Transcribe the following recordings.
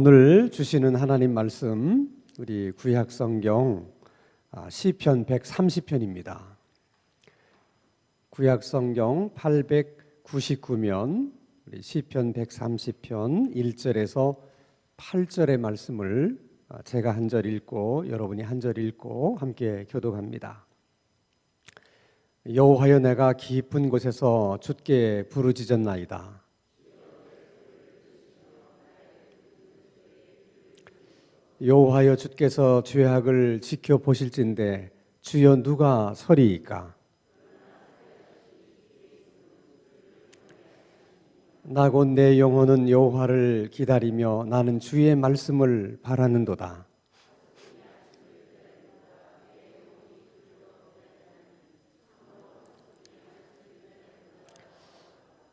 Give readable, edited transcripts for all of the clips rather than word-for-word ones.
오늘 주시는 하나님 말씀 우리 구약 성경 시편 130편입니다. 구약 성경 899면 우리 시편 130편 1절에서 8절의 말씀을 제가 한 절 읽고 여러분이 한 절 읽고 함께 교독합니다. 여호와여, 내가 깊은 곳에서 주께 부르짖었나이다. 여호와여, 주께서 죄악을 지켜보실진대 주여 누가 서리이까? 나 곧 내 영혼은 여호와를 기다리며 나는 주의 말씀을 바라는도다.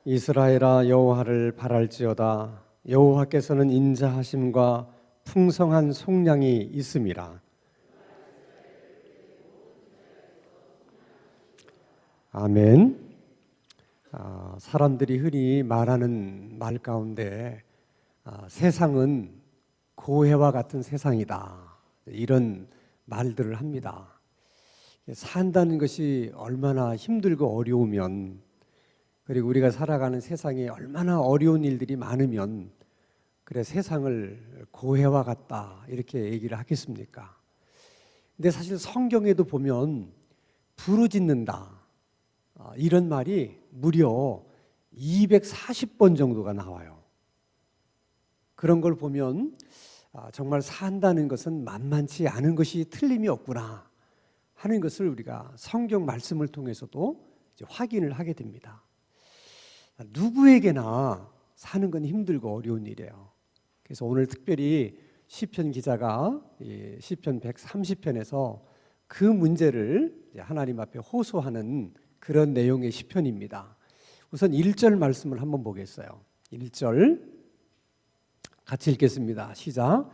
이스라엘아, 여호와를 바랄지어다. 여호와께서는 인자하심과 풍성한 속량이 있음이라. 아멘. 사람들이 흔히 말하는 말 가운데 세상은 고해와 같은 세상이다, 이런 말들을 합니다. 산다는 것이 얼마나 힘들고 어려우면, 그리고 우리가 살아가는 세상에 얼마나 어려운 일들이 많으면 그래 세상을 고해와 같다 이렇게 얘기를 하겠습니까? 근데 사실 성경에도 보면 부르짖는다 이런 말이 무려 240번 정도가 나와요. 그런 걸 보면 정말 산다는 것은 만만치 않은 것이 틀림이 없구나 하는 것을 우리가 성경 말씀을 통해서도 이제 확인을 하게 됩니다. 누구에게나 사는 건 힘들고 어려운 일이에요. 그래서 오늘 특별히 시편 기자가 시편 130편에서 그 문제를 하나님 앞에 호소하는 그런 내용의 시편입니다. 우선 1절 말씀을 한번 보겠어요. 1절 같이 읽겠습니다. 시작.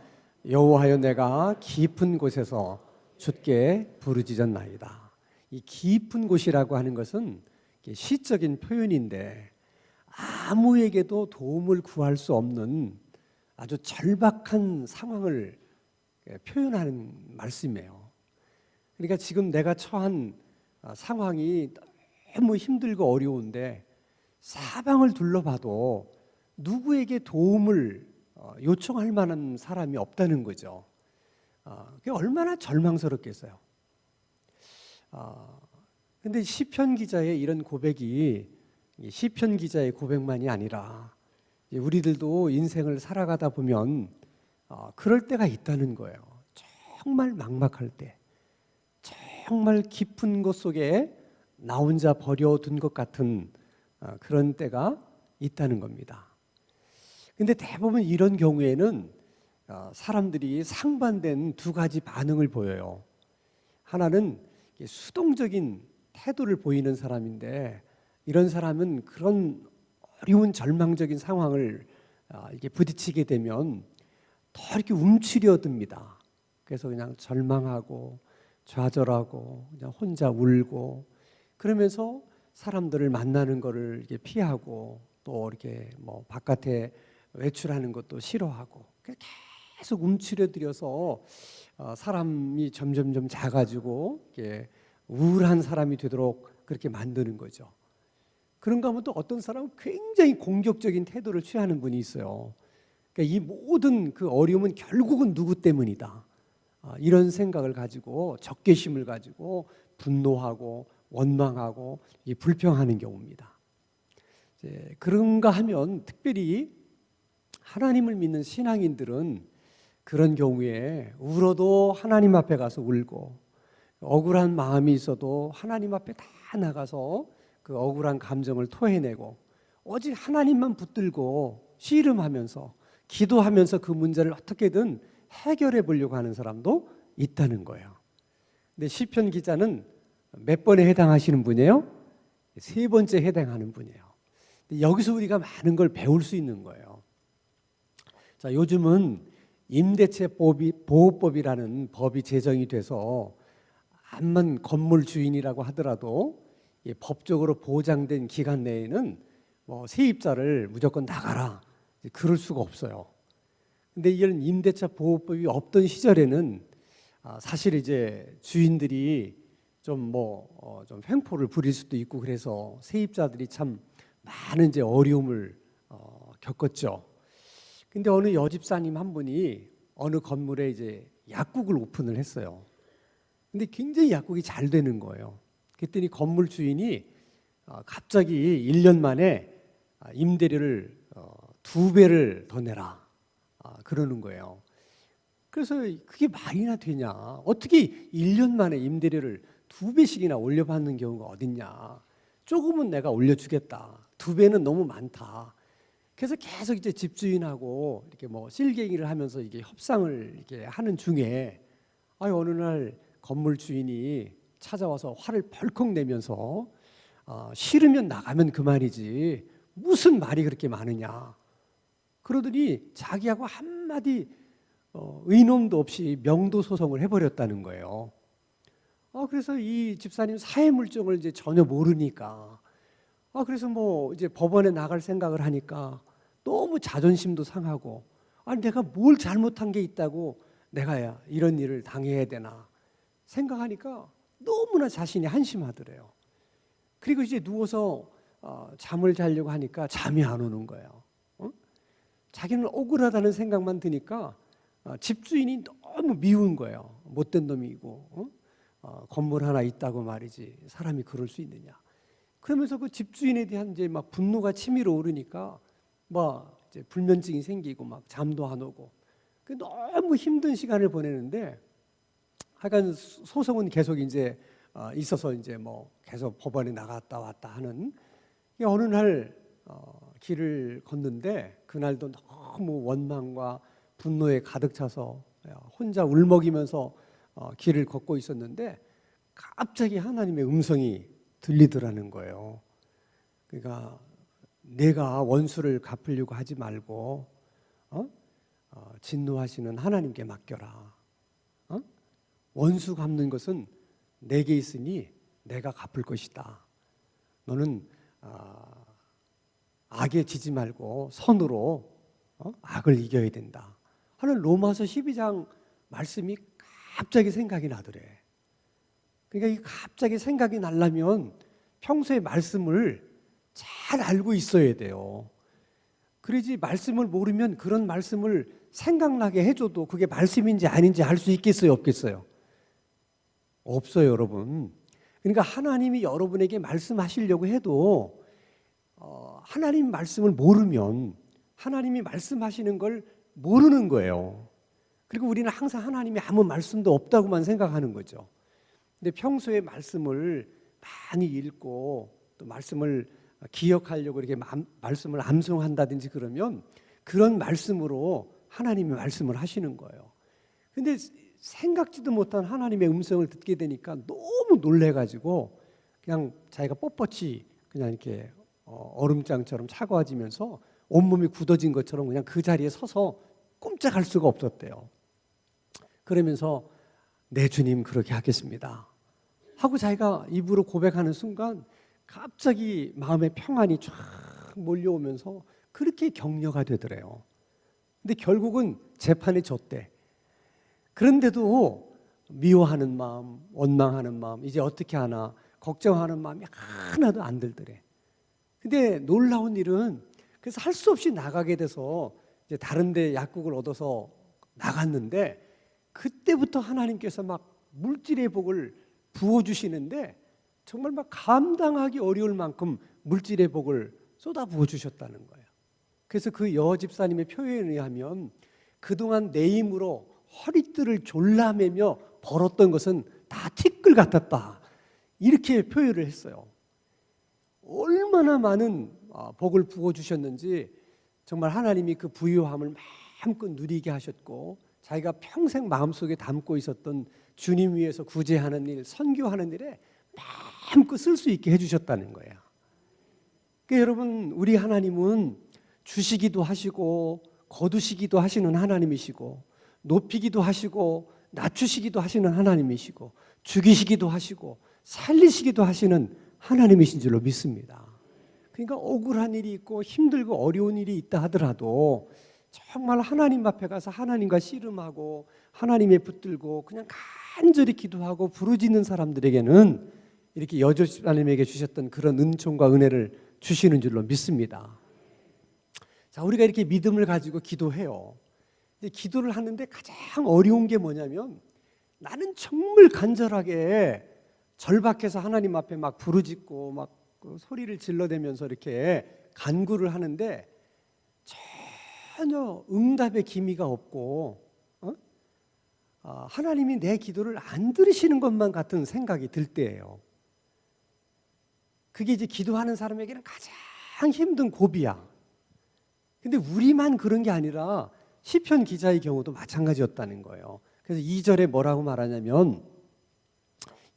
여호와여, 내가 깊은 곳에서 주께 부르짖었나이다. 이 깊은 곳이라고 하는 것은 시적인 표현인데 아무에게도 도움을 구할 수 없는 아주 절박한 상황을 표현하는 말씀이에요. 그러니까 지금 내가 처한 상황이 너무 힘들고 어려운데 사방을 둘러봐도 누구에게 도움을 요청할 만한 사람이 없다는 거죠. 그게 얼마나 절망스럽겠어요. 근데 시편 기자의 이런 고백이 시편 기자의 고백만이 아니라 우리들도 인생을 살아가다 보면 그럴 때가 있다는 거예요. 정말 막막할 때, 정말 깊은 곳 속에 나 혼자 버려둔 것 같은 그런 때가 있다는 겁니다. 근데 대부분 이런 경우에는 사람들이 상반된 두 가지 반응을 보여요. 하나는 수동적인 태도를 보이는 사람인데, 이런 사람은 그런 어려운 절망적인 상황을 이렇게 부딪히게 되면 더 이렇게 움츠려듭니다. 그래서 그냥 절망하고 좌절하고 그냥 혼자 울고, 그러면서 사람들을 만나는 것을 이렇게 피하고 또 이렇게 뭐 바깥에 외출하는 것도 싫어하고 계속 움츠려들여서 사람이 점점점 작아지고 이렇게 우울한 사람이 되도록 그렇게 만드는 거죠. 그런가 하면 또 어떤 사람은 굉장히 공격적인 태도를 취하는 분이 있어요. 그러니까 이 모든 그 어려움은 결국은 누구 때문이다, 이런 생각을 가지고 적개심을 가지고 분노하고 원망하고 불평하는 경우입니다. 그런가 하면 특별히 하나님을 믿는 신앙인들은 그런 경우에 울어도 하나님 앞에 가서 울고, 억울한 마음이 있어도 하나님 앞에 다 나가서 그 억울한 감정을 토해내고 오직 하나님만 붙들고 씨름하면서 기도하면서 그 문제를 어떻게든 해결해 보려고 하는 사람도 있다는 거예요. 근데 시편 기자는 몇 번에 해당하시는 분이에요? 세 번째 해당하는 분이에요. 여기서 우리가 많은 걸 배울 수 있는 거예요. 자, 요즘은 임대차 보호법이라는 법이 제정이 돼서 암만 건물 주인이라고 하더라도 법적으로 보장된 기간 내에는 세입자를 무조건 나가라, 그럴 수가 없어요. 근데 이런 임대차 보호법이 없던 시절에는 사실 이제 주인들이 좀 횡포를 부릴 수도 있고 그래서 세입자들이 참 많은 이제 어려움을 겪었죠. 근데 어느 여집사님 한 분이 어느 건물에 이제 약국을 오픈을 했어요. 근데 굉장히 약국이 잘 되는 거예요. 그랬더니 건물 주인이 갑자기 1년 만에 임대료를 2배를 더 내라 그러는 거예요. 그래서 그게 말이나 되냐? 어떻게 1년 만에 임대료를 2배씩이나 올려받는 경우가 어딨냐? 조금은 내가 올려주겠다. 2배는 너무 많다. 그래서 계속 이제 집주인하고 이렇게 뭐 실갱이를 하면서 이게 협상을 이렇게 하는 중에 어느 날 건물 주인이 찾아와서 화를 벌컥 내면서 싫으면 나가면 그만이지 무슨 말이 그렇게 많으냐 그러더니 자기하고 한마디 의논도 없이 명도 소송을 해버렸다는 거예요. 그래서 이 집사님 사회 물정을 이제 전혀 모르니까 그래서 뭐 이제 법원에 나갈 생각을 하니까 너무 자존심도 상하고 내가 뭘 잘못한 게 있다고 내가 이런 일을 당해야 되나 생각하니까 너무나 자신이 한심하더래요. 그리고 이제 누워서 잠을 자려고 하니까 잠이 안 오는 거예요. 자기는 억울하다는 생각만 드니까 집주인이 너무 미운 거예요. 못된 놈이고 건물 하나 있다고 말이지 사람이 그럴 수 있느냐. 그러면서 그 집주인에 대한 이제 막 분노가 치밀어 오르니까 막 이제 불면증이 생기고 막 잠도 안 오고 너무 힘든 시간을 보내는데 하여간 소송은 계속 이제 있어서 이제 뭐 계속 법원에 나갔다 왔다 하는 어느 날 길을 걷는데 그날도 너무 원망과 분노에 가득 차서 혼자 울먹이면서 길을 걷고 있었는데 갑자기 하나님의 음성이 들리더라는 거예요. 그러니까 내가 원수를 갚으려고 하지 말고 진노하시는 하나님께 맡겨라. 원수 갚는 것은 내게 있으니 내가 갚을 것이다. 너는 악에 지지 말고 선으로 악을 이겨야 된다 하는 로마서 12장 말씀이 갑자기 생각이 나더래. 그러니까 이 갑자기 생각이 나려면 평소에 말씀을 잘 알고 있어야 돼요. 그러지 말씀을 모르면 그런 말씀을 생각나게 해줘도 그게 말씀인지 아닌지 알 수 있겠어요, 없겠어요? 없어요, 여러분. 그러니까 하나님이 여러분에게 말씀하시려고 해도 하나님 말씀을 모르면 하나님이 말씀하시는 걸 모르는 거예요. 그리고 우리는 항상 하나님이 아무 말씀도 없다고만 생각하는 거죠. 근데 평소에 말씀을 많이 읽고 또 말씀을 기억하려고 이렇게 말씀을 암송한다든지 그러면 그런 말씀으로 하나님이 말씀을 하시는 거예요. 근데 생각지도 못한 하나님의 음성을 듣게 되니까 너무 놀래가지고 그냥 자기가 뻣뻣이 그냥 이렇게 얼음장처럼 차가워지면서 온몸이 굳어진 것처럼 그냥 그 자리에 서서 꼼짝할 수가 없었대요. 그러면서 네 주님 그렇게 하겠습니다 하고 자기가 입으로 고백하는 순간 갑자기 마음의 평안이 쫙 몰려오면서 그렇게 격려가 되더래요. 근데 결국은 재판에 졌대. 그런데도 미워하는 마음, 원망하는 마음, 이제 어떻게 하나 걱정하는 마음이 하나도 안 들더래. 근데 놀라운 일은 그래서 할 수 없이 나가게 돼서 이제 다른 데 약국을 얻어서 나갔는데 그때부터 하나님께서 막 물질의 복을 부어주시는데 정말 막 감당하기 어려울 만큼 물질의 복을 쏟아 부어주셨다는 거예요. 그래서 그 여집사님의 표현에 의하면 그동안 내 힘으로 허리띠를 졸라매며 벌었던 것은 다 티끌 같았다 이렇게 표현을 했어요. 얼마나 많은 복을 부어주셨는지 정말 하나님이 그 부유함을 마음껏 누리게 하셨고 자기가 평생 마음속에 담고 있었던 주님 위해서 구제하는 일, 선교하는 일에 마음껏 쓸 수 있게 해주셨다는 거예요. 그러니까 여러분 우리 하나님은 주시기도 하시고 거두시기도 하시는 하나님이시고 높이기도 하시고 낮추시기도 하시는 하나님이시고 죽이시기도 하시고 살리시기도 하시는 하나님이신 줄로 믿습니다. 그러니까 억울한 일이 있고 힘들고 어려운 일이 있다 하더라도 정말 하나님 앞에 가서 하나님과 씨름하고 하나님에 붙들고 그냥 간절히 기도하고 부르짖는 사람들에게는 이렇게 여조집 하나님에게 주셨던 그런 은총과 은혜를 주시는 줄로 믿습니다. 자, 우리가 이렇게 믿음을 가지고 기도해요. 근데 기도를 하는데 가장 어려운 게 뭐냐면 나는 정말 간절하게 절박해서 하나님 앞에 막 부르짖고 막 그 소리를 질러대면서 이렇게 간구를 하는데 전혀 응답의 기미가 없고 하나님이 내 기도를 안 들으시는 것만 같은 생각이 들 때예요. 그게 이제 기도하는 사람에게는 가장 힘든 고비야. 근데 우리만 그런 게 아니라 시편 기자의 경우도 마찬가지였다는 거예요. 그래서 2절에 뭐라고 말하냐면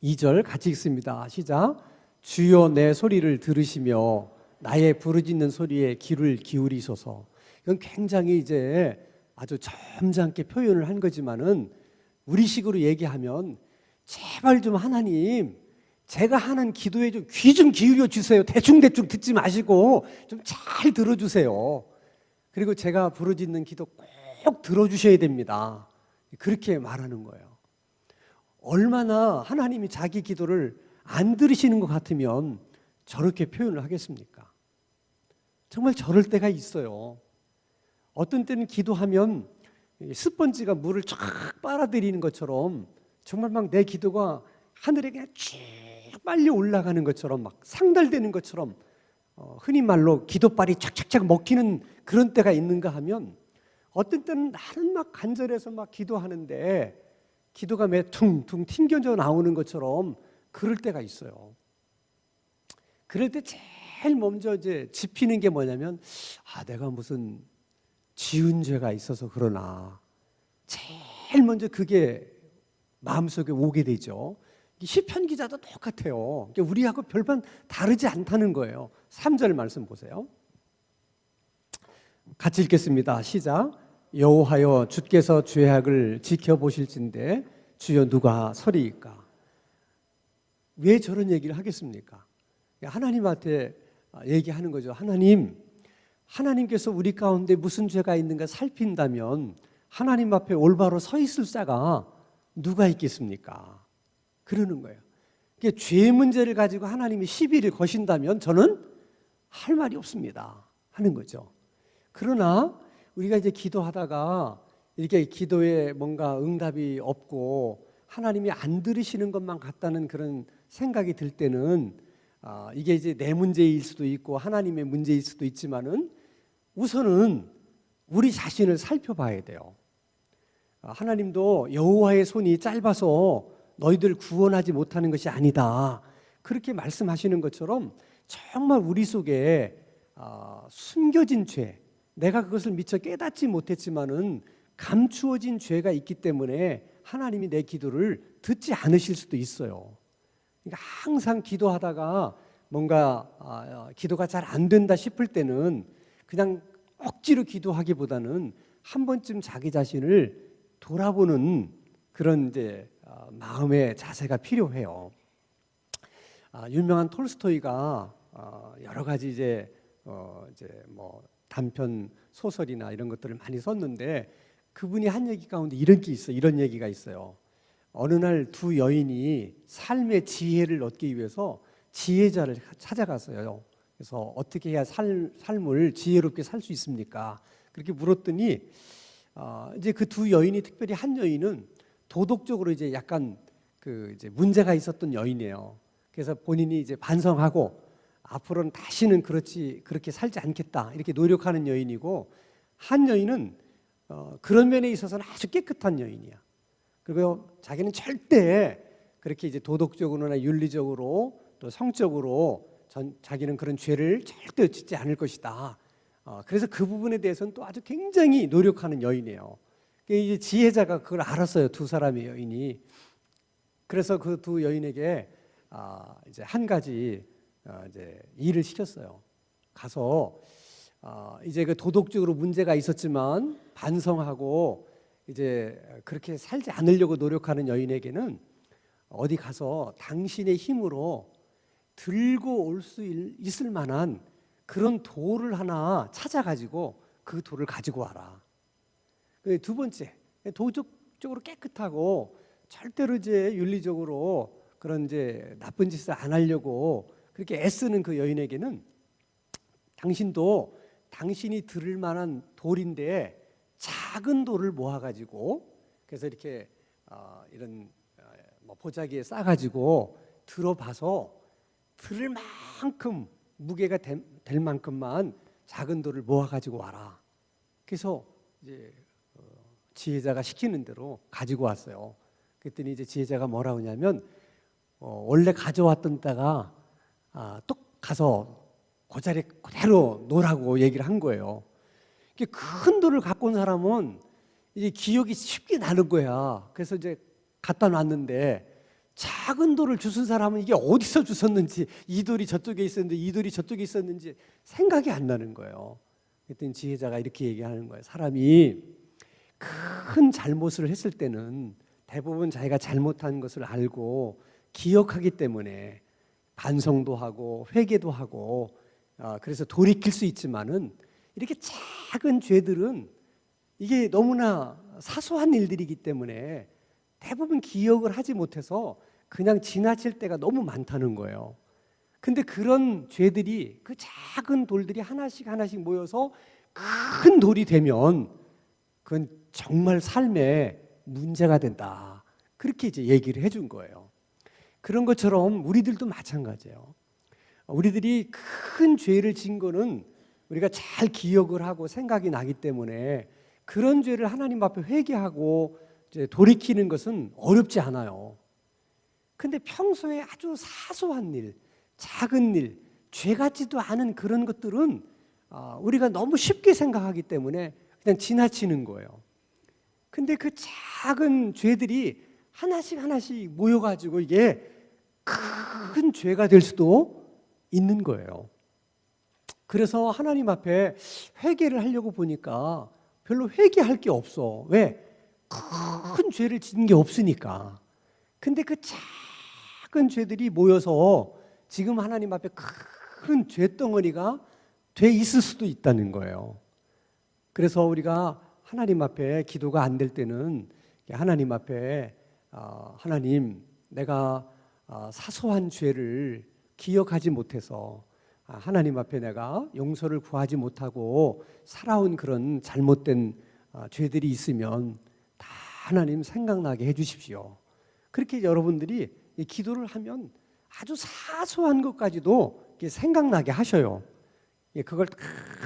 2절 같이 읽습니다. 시작. 주여 내 소리를 들으시며 나의 부르짖는 소리에 귀를 기울이소서. 이건 굉장히 이제 아주 점잖게 표현을 한 거지만은 우리식으로 얘기하면 제발 좀 하나님 제가 하는 기도에 좀 귀 좀 기울여 주세요. 대충대충 듣지 마시고 좀 잘 들어주세요. 그리고 제가 부르짖는 기도 꼭 들어주셔야 됩니다. 그렇게 말하는 거예요. 얼마나 하나님이 자기 기도를 안 들으시는 것 같으면 저렇게 표현을 하겠습니까? 정말 저럴 때가 있어요. 어떤 때는 기도하면 스펀지가 물을 쫙 빨아들이는 것처럼 정말 막 내 기도가 하늘에 그냥 쭉 빨리 올라가는 것처럼 막 상달되는 것처럼 흔히 말로 기도빨이 착착착 먹히는 그런 때가 있는가 하면 어떤 때는 나는 막 간절해서 막 기도하는데 기도가 매 퉁퉁 튕겨져 나오는 것처럼 그럴 때가 있어요. 그럴 때 제일 먼저 이제 짚히는 게 뭐냐면 내가 무슨 지은 죄가 있어서 그러나 제일 먼저 그게 마음속에 오게 되죠. 시편 기자도 똑같아요. 우리하고 별반 다르지 않다는 거예요. 3절 말씀 보세요. 같이 읽겠습니다. 시작. 여호와여 주께서 죄악을 지켜보실진데 주여 누가 서리이까. 왜 저런 얘기를 하겠습니까? 하나님한테 얘기하는 거죠. 하나님께서 우리 가운데 무슨 죄가 있는가 살핀다면 하나님 앞에 올바로 서 있을 자가 누가 있겠습니까? 그러는 거예요. 죄 문제를 가지고 하나님이 시비를 거신다면 저는 할 말이 없습니다 하는 거죠. 그러나 우리가 이제 기도하다가 이렇게 기도에 뭔가 응답이 없고 하나님이 안 들으시는 것만 같다는 그런 생각이 들 때는 이게 이제 내 문제일 수도 있고 하나님의 문제일 수도 있지만은 우선은 우리 자신을 살펴봐야 돼요. 하나님도 여호와의 손이 짧아서 너희들 구원하지 못하는 것이 아니다. 그렇게 말씀하시는 것처럼 정말 우리 속에 숨겨진 죄, 내가 그것을 미처 깨닫지 못했지만은 감추어진 죄가 있기 때문에 하나님이 내 기도를 듣지 않으실 수도 있어요. 그러니까 항상 기도하다가 뭔가 기도가 잘 안 된다 싶을 때는 그냥 억지로 기도하기보다는 한 번쯤 자기 자신을 돌아보는 그런 이제 마음의 자세가 필요해요. 유명한 톨스토이가 여러 가지 이제 뭐 단편 소설이나 이런 것들을 많이 썼는데 그분이 한 얘기 가운데 이런 얘기가 있어요. 어느 날 두 여인이 삶의 지혜를 얻기 위해서 지혜자를 찾아갔어요. 그래서 어떻게 해야 삶을 지혜롭게 살 수 있습니까? 그렇게 물었더니 이제 그 두 여인이 특별히 한 여인은 도덕적으로 이제 약간 그 이제 문제가 있었던 여인이에요. 그래서 본인이 이제 반성하고 앞으로는 다시는 그렇게 살지 않겠다 이렇게 노력하는 여인이고, 한 여인은 그런 면에 있어서는 아주 깨끗한 여인이야. 그리고 자기는 절대 그렇게 이제 도덕적으로나 윤리적으로 또 성적으로 자기는 그런 죄를 절대 짓지 않을 것이다. 그래서 그 부분에 대해서는 또 아주 굉장히 노력하는 여인이에요. 이제 지혜자가 그걸 알았어요. 두 사람의 여인이. 그래서 그 두 여인에게 이제 한 가지 이제 일을 시켰어요. 가서 이제 그 도덕적으로 문제가 있었지만 반성하고 이제 그렇게 살지 않으려고 노력하는 여인에게는 어디 가서 당신의 힘으로 들고 올 수 있을 만한 그런 돌을 하나 찾아가지고 그 돌을 가지고 와라. 두 번째, 도덕적으로 깨끗하고 절대로 이제 윤리적으로 그런 이제 나쁜 짓을 안 하려고 그렇게 애쓰는 그 여인에게는 당신도 당신이 들을 만한 돌인데 작은 돌을 모아가지고 그래서 이렇게 이런 뭐 보자기에 싸가지고 들어봐서 들을 만큼 무게가 될 만큼만 작은 돌을 모아가지고 와라. 그래서 이제 지혜자가 시키는 대로 가지고 왔어요. 그랬더니 이제 지혜자가 뭐라 하냐면 원래 가져왔던 데가 또 가서 그 자리에 그대로 놓으라고 얘기를 한 거예요. 큰 돌을 갖고 온 사람은 이제 기억이 쉽게 나는 거야. 그래서 이제 갖다 놨는데 작은 돌을 주신 사람은 이게 어디서 주웠는지, 이 돌이 저쪽에 있었는데 이 돌이 저쪽에 있었는지 생각이 안 나는 거예요. 그랬더니 지혜자가 이렇게 얘기하는 거예요. 사람이 큰 잘못을 했을 때는 대부분 자기가 잘못한 것을 알고 기억하기 때문에 반성도 하고 회개도 하고 그래서 돌이킬 수 있지만은 이렇게 작은 죄들은 이게 너무나 사소한 일들이기 때문에 대부분 기억을 하지 못해서 그냥 지나칠 때가 너무 많다는 거예요. 근데 그런 죄들이 그 작은 돌들이 하나씩 하나씩 모여서 큰 돌이 되면 그건 정말 삶에 문제가 된다. 그렇게 이제 얘기를 해준 거예요. 그런 것처럼 우리들도 마찬가지예요. 우리들이 큰 죄를 진 거는 우리가 잘 기억을 하고 생각이 나기 때문에 그런 죄를 하나님 앞에 회개하고 이제 돌이키는 것은 어렵지 않아요. 근데 평소에 아주 사소한 일, 작은 일, 죄 같지도 않은 그런 것들은 우리가 너무 쉽게 생각하기 때문에 그냥 지나치는 거예요. 근데 그 작은 죄들이 하나씩 하나씩 모여가지고 이게 큰 죄가 될 수도 있는 거예요. 그래서 하나님 앞에 회개를 하려고 보니까 별로 회개할 게 없어. 왜? 큰 죄를 지은 게 없으니까. 근데 그 작은 죄들이 모여서 지금 하나님 앞에 큰 죄덩어리가 돼 있을 수도 있다는 거예요. 그래서 우리가 하나님 앞에 기도가 안 될 때는 하나님 앞에 하나님, 내가 사소한 죄를 기억하지 못해서 하나님 앞에 내가 용서를 구하지 못하고 살아온 그런 잘못된 죄들이 있으면 다 하나님 생각나게 해주십시오. 그렇게 여러분들이 이 기도를 하면 아주 사소한 것까지도 생각나게 하셔요. 그걸 다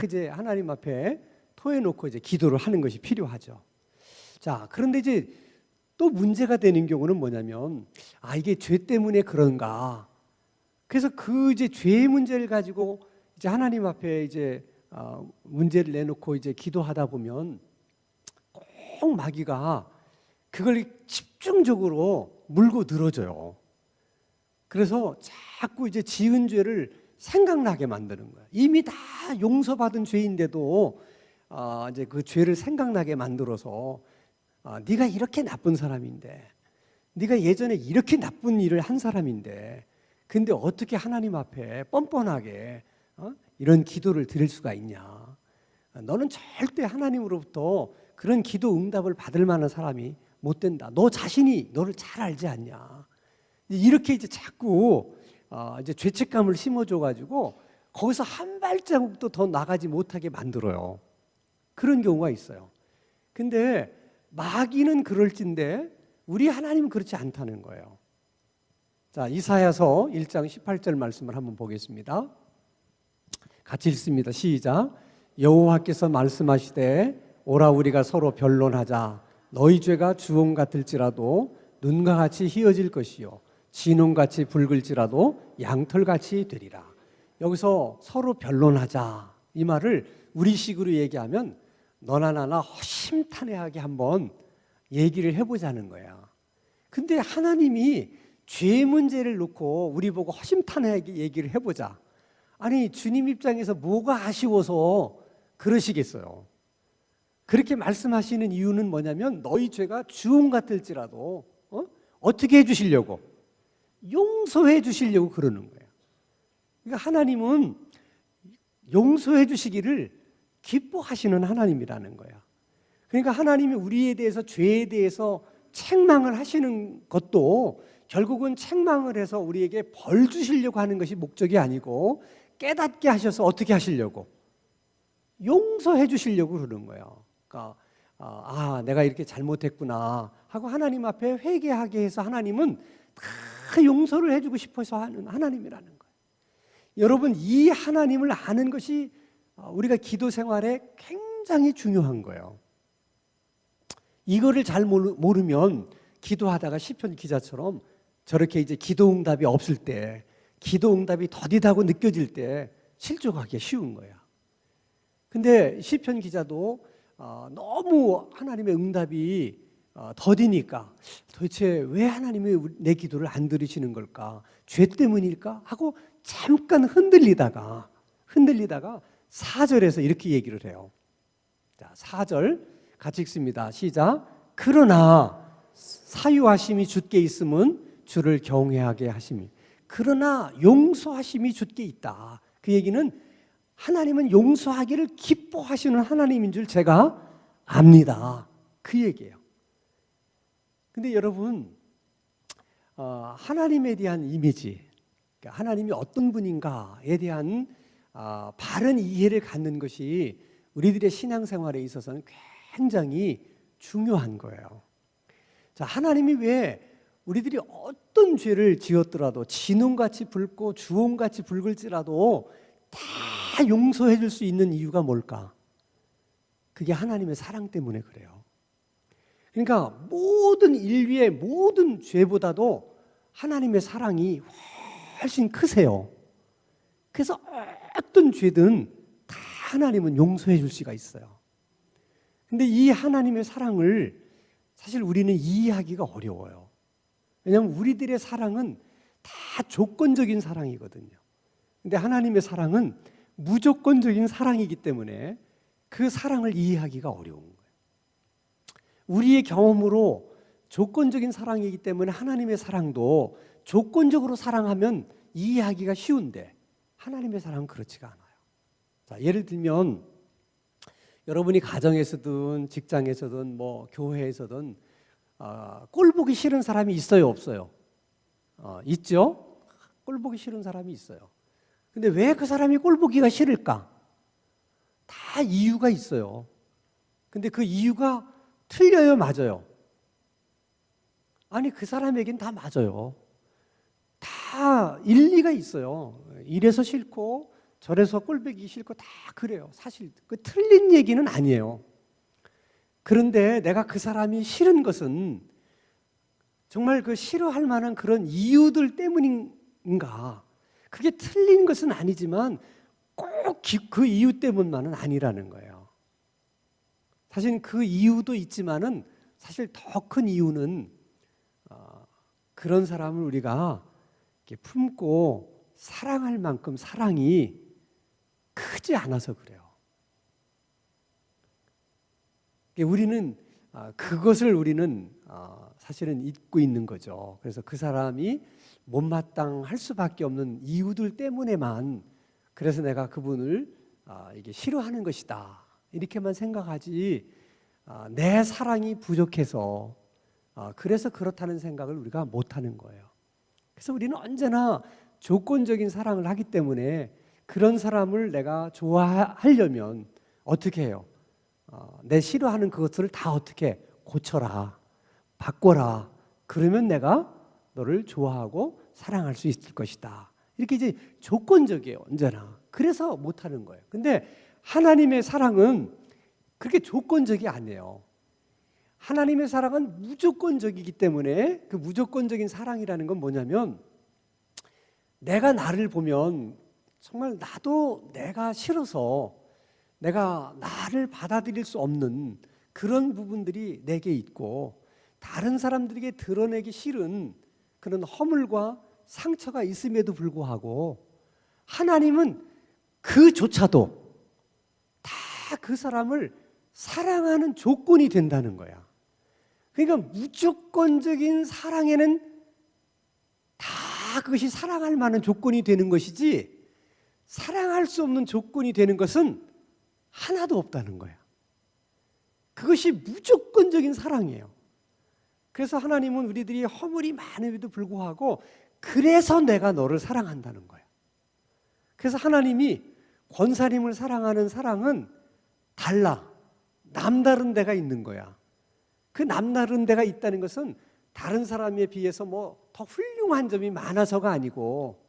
이제 하나님 앞에 토해놓고 이제 기도를 하는 것이 필요하죠. 자, 그런데 이제 또 문제가 되는 경우는 뭐냐면, 이게 죄 때문에 그런가? 그래서 그 이제 죄의 문제를 가지고 이제 하나님 앞에 이제 문제를 내놓고 이제 기도하다 보면 꼭 마귀가 그걸 집중적으로 물고 늘어져요. 그래서 자꾸 이제 지은 죄를 생각나게 만드는 거야. 이미 다 용서받은 죄인데도 이제 그 죄를 생각나게 만들어서 네가 이렇게 나쁜 사람인데, 네가 예전에 이렇게 나쁜 일을 한 사람인데, 근데 어떻게 하나님 앞에 뻔뻔하게 이런 기도를 드릴 수가 있냐? 너는 절대 하나님으로부터 그런 기도 응답을 받을 만한 사람이 못 된다. 너 자신이 너를 잘 알지 않냐? 이렇게 이제 자꾸 이제 죄책감을 심어줘 가지고 거기서 한 발자국도 더 나가지 못하게 만들어요. 그런 경우가 있어요. 근데 마귀는 그럴진데 우리 하나님은 그렇지 않다는 거예요. 자, 이사야서 1장 18절 말씀을 한번 보겠습니다. 같이 읽습니다. 시작. 여호와께서 말씀하시되 오라 우리가 서로 변론하자. 너희 죄가 주홍 같을지라도 눈과 같이 희어질 것이요 진홍같이 붉을지라도 양털같이 되리라. 여기서 서로 변론하자, 이 말을 우리식으로 얘기하면 너나 나나 허심탄회하게 한번 얘기를 해보자는 거야. 근데 하나님이 죄 문제를 놓고 우리 보고 허심탄회하게 얘기를 해보자. 아니, 주님 입장에서 뭐가 아쉬워서 그러시겠어요? 그렇게 말씀하시는 이유는 뭐냐면 너희 죄가 주홍 같을지라도 어떻게 해주시려고? 용서해 주시려고 그러는 거예요. 그러니까 하나님은 용서해 주시기를 기뻐하시는 하나님이라는 거야. 그러니까 하나님이 우리에 대해서, 죄에 대해서 책망을 하시는 것도 결국은 책망을 해서 우리에게 벌 주시려고 하는 것이 목적이 아니고 깨닫게 하셔서 어떻게 하시려고? 용서해 주시려고 그러는 거예요. 그러니까 내가 이렇게 잘못했구나 하고 하나님 앞에 회개하게 해서 하나님은 다 용서를 해주고 싶어서 하는 하나님이라는 거예요. 여러분, 이 하나님을 아는 것이 우리가 기도 생활에 굉장히 중요한 거예요. 이거를 잘 모르면 기도하다가 시편 기자처럼 저렇게 이제 기도 응답이 없을 때, 기도 응답이 더디다고 느껴질 때 실족하기 쉬운 거야. 근데 시편 기자도 너무 하나님의 응답이 더디니까 도대체 왜 하나님이 내 기도를 안 들으시는 걸까? 죄 때문일까? 하고 잠깐 흔들리다가 4절에서 이렇게 얘기를 해요. 자, 4절 같이 읽습니다. 시작. 그러나 사유하심이 주께 있음은 주를 경외하게 하심이, 그러나 용서하심이 주께 있다. 그 얘기는 하나님은 용서하기를 기뻐하시는 하나님인 줄 제가 압니다. 그 얘기예요. 근데 여러분, 하나님에 대한 이미지, 그러니까 하나님이 어떤 분인가에 대한 바른 이해를 갖는 것이 우리들의 신앙생활에 있어서는 굉장히 중요한 거예요. 자, 하나님이 왜 우리들이 어떤 죄를 지었더라도, 진홍같이 붉고 주홍같이 붉을지라도 다 용서해 줄 수 있는 이유가 뭘까? 그게 하나님의 사랑 때문에 그래요. 그러니까 모든 인류의 모든 죄보다도 하나님의 사랑이 훨씬 크세요. 그래서 어떤 죄든 다 하나님은 용서해 줄 수가 있어요. 근데 이 하나님의 사랑을 사실 우리는 이해하기가 어려워요. 왜냐하면 우리들의 사랑은 다 조건적인 사랑이거든요. 근데 하나님의 사랑은 무조건적인 사랑이기 때문에 그 사랑을 이해하기가 어려운 거예요. 우리의 경험으로 조건적인 사랑이기 때문에 하나님의 사랑도 조건적으로 사랑하면 이해하기가 쉬운데 하나님의 사랑은 그렇지가 않아요. 자, 예를 들면 여러분이 가정에서든 직장에서든 뭐 교회에서든 꼴 보기 싫은 사람이 있어요, 없어요? 있죠? 꼴 보기 싫은 사람이 있어요. 근데 왜 그 사람이 꼴 보기가 싫을까? 다 이유가 있어요. 근데 그 이유가 틀려요, 맞아요? 아니, 그 사람에겐 다 맞아요. 다 일리가 있어요. 이래서 싫고 저래서 꼴보기 싫고 다 그래요. 사실 그 틀린 얘기는 아니에요. 그런데 내가 그 사람이 싫은 것은 정말 그 싫어할 만한 그런 이유들 때문인가? 그게 틀린 것은 아니지만 꼭 그 이유 때문만은 아니라는 거예요. 사실 그 이유도 있지만은 사실 더 큰 이유는 그런 사람을 우리가 이렇게 품고 사랑할 만큼 사랑이 크지 않아서 그래요. 우리는 그것을 우리는 사실은 잊고 있는 거죠. 그래서 그 사람이 못마땅할 수밖에 없는 이유들 때문에만, 그래서 내가 그분을 이게 싫어하는 것이다 이렇게만 생각하지, 내 사랑이 부족해서 그래서 그렇다는 생각을 우리가 못하는 거예요. 그래서 우리는 언제나 조건적인 사랑을 하기 때문에 그런 사람을 내가 좋아하려면 어떻게 해요? 내 싫어하는 그것들을 다 어떻게 고쳐라, 바꿔라. 그러면 내가 너를 좋아하고 사랑할 수 있을 것이다. 이렇게 이제 조건적이에요, 언제나. 그래서 못하는 거예요. 근데 하나님의 사랑은 그렇게 조건적이 아니에요. 하나님의 사랑은 무조건적이기 때문에, 그 무조건적인 사랑이라는 건 뭐냐면, 내가 나를 보면 정말 나도 내가 싫어서 내가 나를 받아들일 수 없는 그런 부분들이 내게 있고, 다른 사람들에게 드러내기 싫은 그런 허물과 상처가 있음에도 불구하고 하나님은 그조차도 다 그 사람을 사랑하는 조건이 된다는 거야. 그러니까 무조건적인 사랑에는 다 그것이 사랑할 만한 조건이 되는 것이지, 사랑할 수 없는 조건이 되는 것은 하나도 없다는 거야. 그것이 무조건적인 사랑이에요. 그래서 하나님은 우리들이 허물이 많음에도 불구하고 그래서 내가 너를 사랑한다는 거예요. 그래서 하나님이 권사님을 사랑하는 사랑은 달라. 남다른 데가 있는 거야. 그 남다른 데가 있다는 것은 다른 사람에 비해서 뭐 더 훌륭한 점이 많아서가 아니고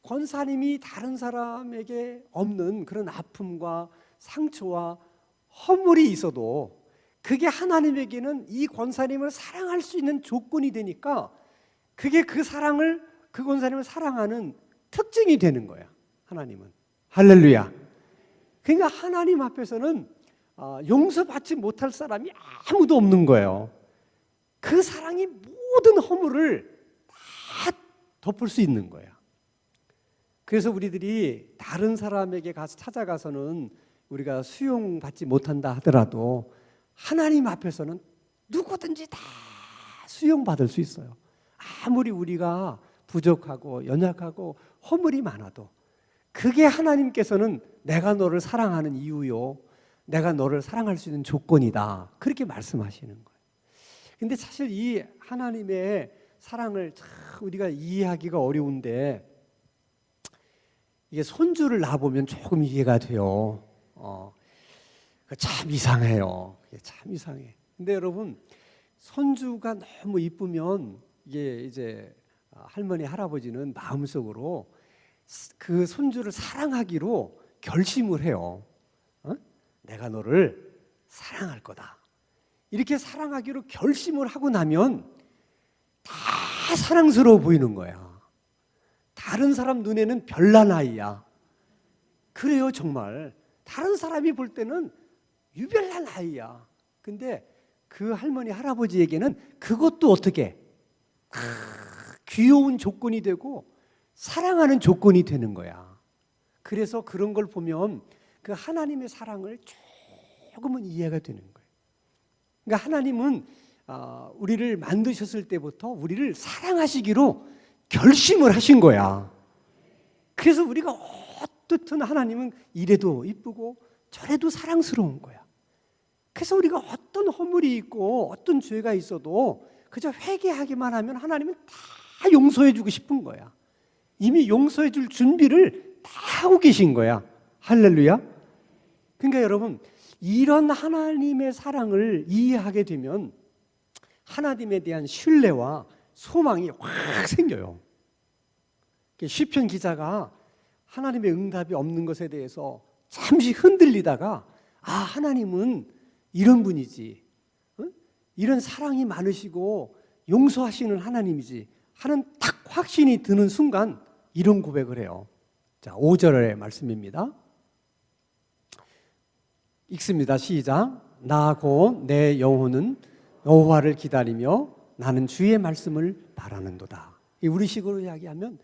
권사님이 다른 사람에게 없는 그런 아픔과 상처와 허물이 있어도 그게 하나님에게는 이 권사님을 사랑할 수 있는 조건이 되니까 그게 그 권사님을 사랑하는 특징이 되는 거야. 하나님은. 할렐루야. 그러니까 하나님 앞에서는 용서받지 못할 사람이 아무도 없는 거예요. 그 사랑이 모든 허물을 다 덮을 수 있는 거야. 그래서 우리들이 다른 사람에게 가서 찾아가서는 우리가 수용받지 못한다 하더라도 하나님 앞에서는 누구든지 다 수용받을 수 있어요. 아무리 우리가 부족하고 연약하고 허물이 많아도 그게 하나님께서는 내가 너를 사랑하는 이유요, 내가 너를 사랑할 수 있는 조건이다, 그렇게 말씀하시는 거예요. 근데 사실 이 하나님의 사랑을 참 우리가 이해하기가 어려운데 이게 손주를 낳아보면 조금 이해가 돼요. 참 이상해요. 참 이상해. 근데 여러분, 손주가 너무 이쁘면 이게 이제 할머니 할아버지는 마음속으로 그 손주를 사랑하기로 결심을 해요. 내가 너를 사랑할 거다. 이렇게 사랑하기로 결심을 하고 나면 다 사랑스러워 보이는 거야. 다른 사람 눈에는 별난 아이야. 그래요, 정말. 다른 사람이 볼 때는 유별난 아이야. 근데 그 할머니 할아버지에게는 그것도 어떻게 귀여운 조건이 되고 사랑하는 조건이 되는 거야. 그래서 그런 걸 보면 그 하나님의 사랑을 조금은 이해가 되는 거예요. 그러니까 하나님은 우리를 만드셨을 때부터 우리를 사랑하시기로 결심을 하신 거야. 그래서 우리가 어떻든 하나님은 이래도 이쁘고 저래도 사랑스러운 거야. 그래서 우리가 어떤 허물이 있고 어떤 죄가 있어도 그저 회개하기만 하면 하나님은 다 용서해 주고 싶은 거야. 이미 용서해 줄 준비를 다 하고 계신 거야. 할렐루야. 그러니까 여러분, 이런 하나님의 사랑을 이해하게 되면 하나님에 대한 신뢰와 소망이 확 생겨요. 시편 기자가 하나님의 응답이 없는 것에 대해서 잠시 흔들리다가 하나님은 이런 분이지, 이런 사랑이 많으시고 용서하시는 하나님이지 하는 딱 확신이 드는 순간 이런 고백을 해요. 자, 5절의 말씀입니다. 읽습니다. 시작. 나 곧 내 영혼은 여호와를 기다리며 나는 주의 말씀을 바라는도다. 우리식으로 이야기하면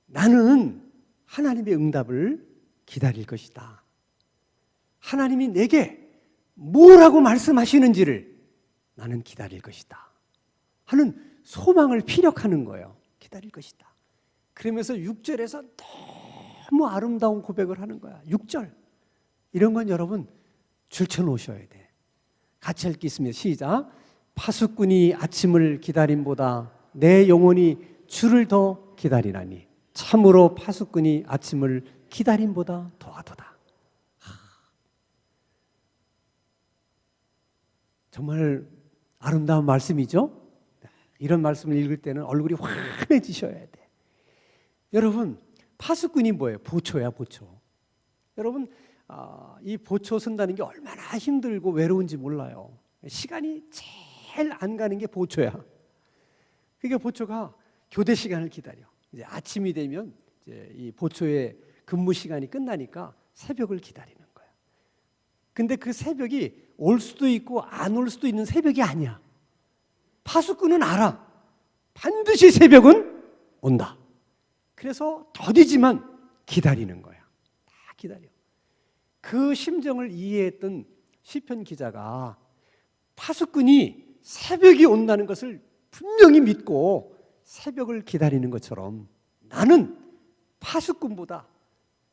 나는 하나님의 응답을 기다릴 것이다. 하나님이 내게 뭐라고 말씀하시는지를 나는 기다릴 것이다 하는 소망을 피력하는 거예요. 기다릴 것이다. 그러면서 6절에서 너무 아름다운 고백을 하는 거야. 6절. 이런 건 여러분 줄쳐 놓으셔야 돼. 같이 읽겠습니다. 시작. 파수꾼이 아침을 기다림보다 내 영혼이 주를 더 기다리나니 참으로 파수꾼이 아침을 기다림보다 더하도다. 정말 아름다운 말씀이죠. 이런 말씀을 읽을 때는 얼굴이 환해지셔야 돼. 여러분, 파수꾼이 뭐예요? 보초야, 보초. 여러분, 이 보초 쓴다는 게 얼마나 힘들고 외로운지 몰라요. 시간이 제일 안 가는 게 보초야. 그러니까 보초가 교대 시간을 기다려. 이제 아침이 되면 이제 이 보초의 근무 시간이 끝나니까 새벽을 기다리는 거야. 근데 그 새벽이 올 수도 있고 안 올 수도 있는 새벽이 아니야. 파수꾼은 알아. 반드시 새벽은 온다. 그래서 더디지만 기다리는 거야. 다 기다려. 그 심정을 이해했던 시편 기자가 파수꾼이 새벽이 온다는 것을 분명히 믿고 새벽을 기다리는 것처럼 나는 파수꾼보다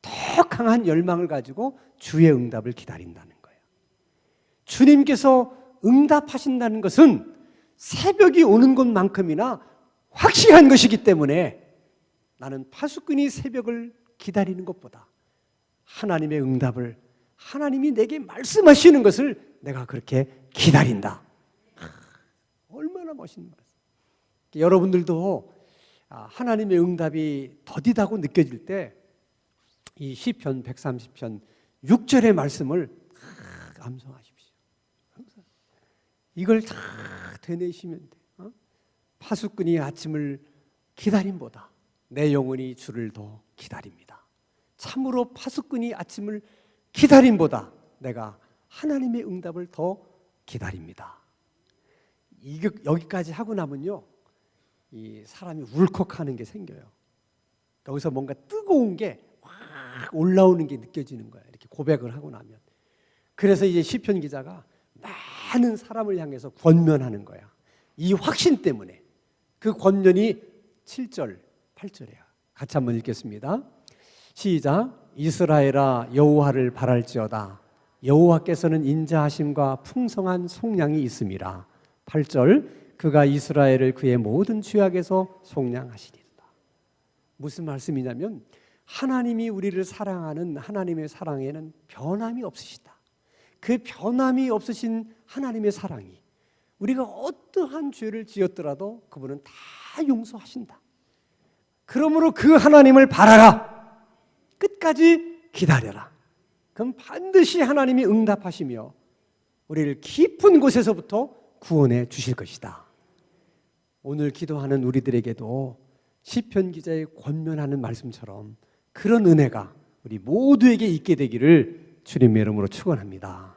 더 강한 열망을 가지고 주의 응답을 기다린다는 거예요. 주님께서 응답하신다는 것은 새벽이 오는 것만큼이나 확실한 것이기 때문에 나는 파수꾼이 새벽을 기다리는 것보다 하나님의 응답을, 하나님이 내게 말씀하시는 것을 내가 그렇게 기다린다. 얼마나 멋있는 말씀. 여러분들도 하나님의 응답이 더디다고 느껴질 때 이 시편 130편 6절의 말씀을 암송하십시오. 항상 이걸 다 되뇌시면 돼요. 파수꾼이 아침을 기다림보다 내 영혼이 주를 더 기다립니다. 참으로 파수꾼이 아침을 기다림보다 내가 하나님의 응답을 더 기다립니다. 여기까지 하고 나면요, 이 사람이 울컥하는 게 생겨요. 여기서 뭔가 뜨거운 게 확 올라오는 게 느껴지는 거예요. 이렇게 고백을 하고 나면. 그래서 이제 시편 기자가 많은 사람을 향해서 권면하는 거야. 이 확신 때문에. 그 권면이 7절, 8절이야. 같이 한번 읽겠습니다. 시작. 이스라엘아 여호와를 바랄지어다. 여호와께서는 인자하심과 풍성한 속량이 있음이라. 8절. 그가 이스라엘을 그의 모든 죄악에서 속량하시리라. 무슨 말씀이냐면 하나님이 우리를 사랑하는 하나님의 사랑에는 변함이 없으시다. 그 변함이 없으신 하나님의 사랑이 우리가 어떠한 죄를 지었더라도 그분은 다 용서하신다. 그러므로 그 하나님을 바라라. 끝까지 기다려라. 그럼 반드시 하나님이 응답하시며 우리를 깊은 곳에서부터 구원해 주실 것이다. 오늘 기도하는 우리들에게도 시편 기자의 권면하는 말씀처럼 그런 은혜가 우리 모두에게 있게 되기를 주님의 이름으로 축원합니다.